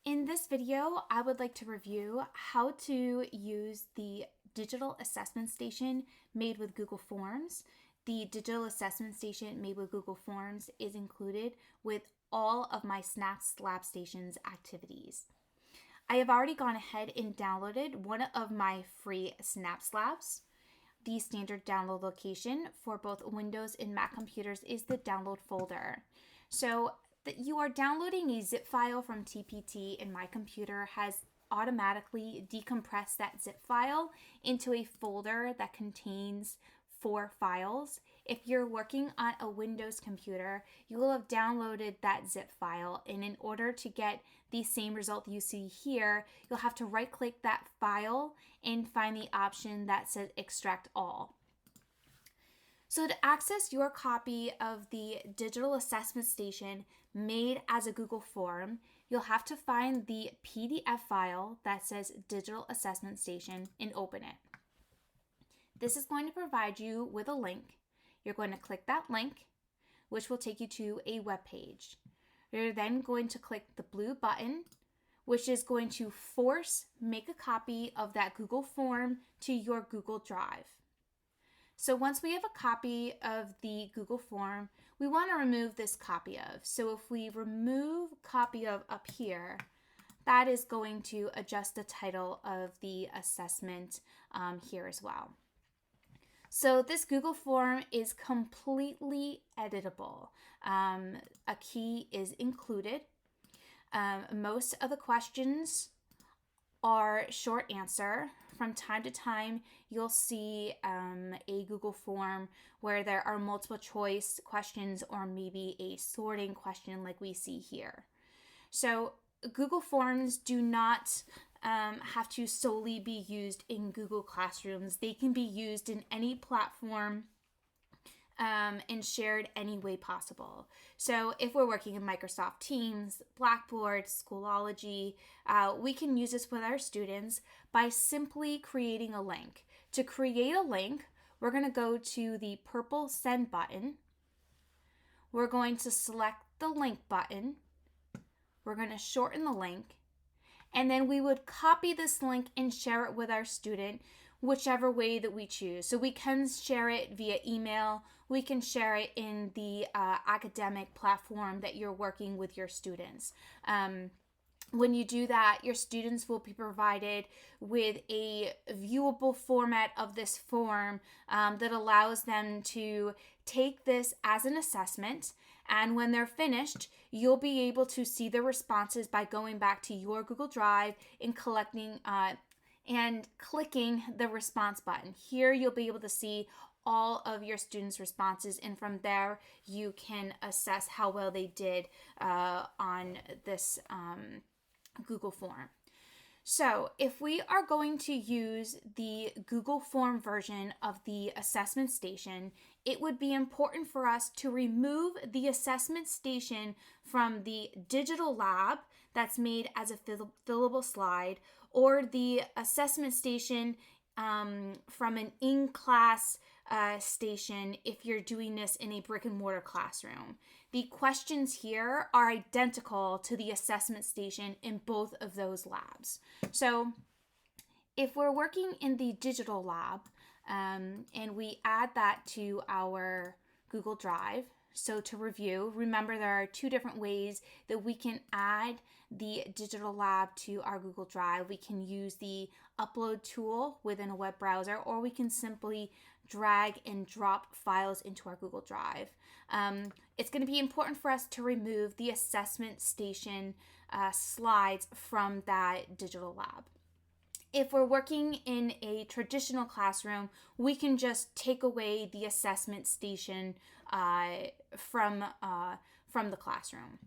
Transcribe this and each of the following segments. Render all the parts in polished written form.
In this video, I would like to review how to use the digital assessment station made with Google Forms. The digital assessment station made with Google Forms is included with all of my Snaps Lab Stations activities. I have already gone ahead and downloaded one of my free Snaps Labs. The standard download location for both Windows and Mac computers is the download folder. So that you are downloading a zip file from TPT and my computer has automatically decompressed that zip file into a folder that contains 4 files. If you're working on a Windows computer, you will have downloaded that zip file, and in order to get the same result you see here, you'll have to right click that file and find the option that says extract all. So to access your copy of the digital assessment station made as a Google form, you'll have to find the PDF file that says digital assessment station and open it. This is going to provide you with a link. You're going to click that link, which will take you to a web page. You're then going to click the blue button, which is going to force make a copy of that Google form to your Google Drive. So once we have a copy of the Google form, we want to remove this copy of. So if we remove copy of up here, that is going to adjust the title of the assessment here as well. So this Google form is completely editable. A key is included. Most of the questions are short answer. From time to time, you'll see a Google form where there are multiple choice questions or maybe a sorting question like we see here. So Google Forms do not have to solely be used in Google Classrooms. They can be used in any platform and shared any way possible. So if we're working in Microsoft Teams, Blackboard, Schoology, we can use this with our students by simply creating a link. To create a link, we're going to go to the purple send button. We're going to select the link button. We're going to shorten the link. And then we would copy this link and share it with our student whichever way that we choose. So we can share it via email. We can share it in the academic platform that you're working with your students. When you do that, your students will be provided with a viewable format of this form that allows them to take this as an assessment. And when they're finished, you'll be able to see the responses by going back to your Google Drive and collecting and clicking the response button. Here you'll be able to see all of your students' responses, and from there you can assess how well they did on this Google form. So if we are going to use the Google form version of the assessment station, it would be important for us to remove the assessment station from the digital lab that's made as a fillable slide, or the assessment station from an in-class station if you're doing this in a brick and mortar classroom. The questions here are identical to the assessment station in both of those labs. So if we're working in the digital lab and we add that to our Google Drive, so to review, remember there are 2 different ways that we can add the digital lab to our Google Drive. We can use the upload tool within a web browser, or we can simply drag and drop files into our Google Drive. It's going to be important for us to remove the assessment station slides from that digital lab. If we're working in a traditional classroom, we can just take away the assessment station from the classroom.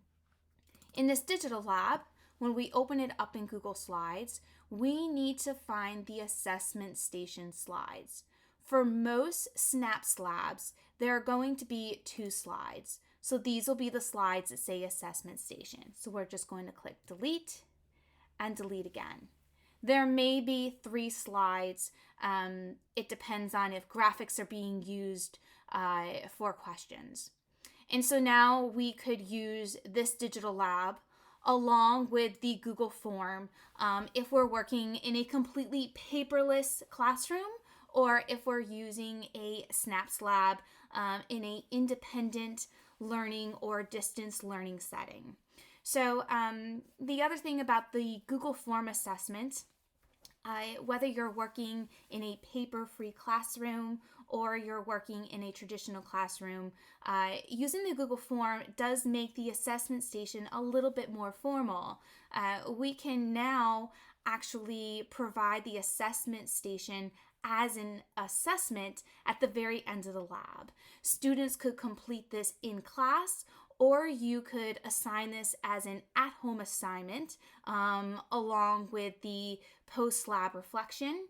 In this digital lab, when we open it up in Google Slides, we need to find the assessment station slides. For most Snaps Labs, there are going to be 2 slides. So these will be the slides that say assessment station. So we're just going to click delete and delete again. There may be 3 slides. It depends on if graphics are being used for questions. And so now we could use this digital lab along with the Google form if we're working in a completely paperless classroom or if we're using a SNAPS lab in an independent learning or distance learning setting. So the other thing about the Google form assessment, whether you're working in a paper-free classroom or you're working in a traditional classroom, using the Google form does make the assessment station a little bit more formal. We can now actually provide the assessment station as an assessment at the very end of the lab. Students could complete this in class, or you could assign this as an at-home assignment along with the post-lab reflection.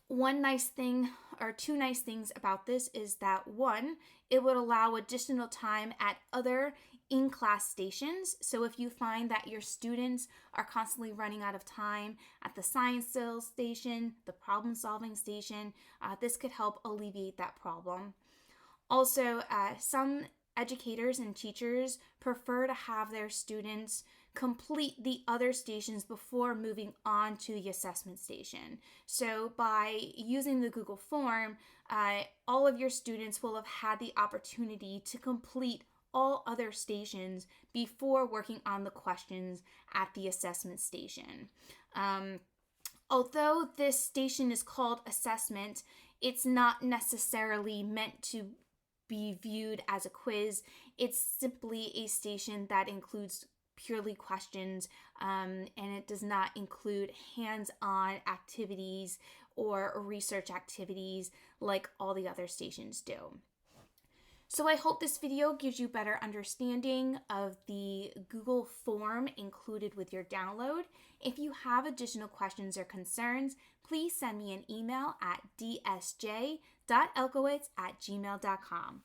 One nice thing or two nice things about this is that one, it would allow additional time at other in-class stations. So if you find that your students are constantly running out of time at the science skills station, the problem-solving station, this could help alleviate that problem. Also, some educators and teachers prefer to have their students complete the other stations before moving on to the assessment station. So by using the Google form, all of your students will have had the opportunity to complete all other stations before working on the questions at the assessment station. Although this station is called assessment, it's not necessarily meant to be viewed as a quiz. It's simply a station that includes purely questions, and it does not include hands-on activities or research activities like all the other stations do. So I hope this video gives you better understanding of the Google form included with your download. If you have additional questions or concerns, please send me an email at dsj.elkowitz@gmail.com.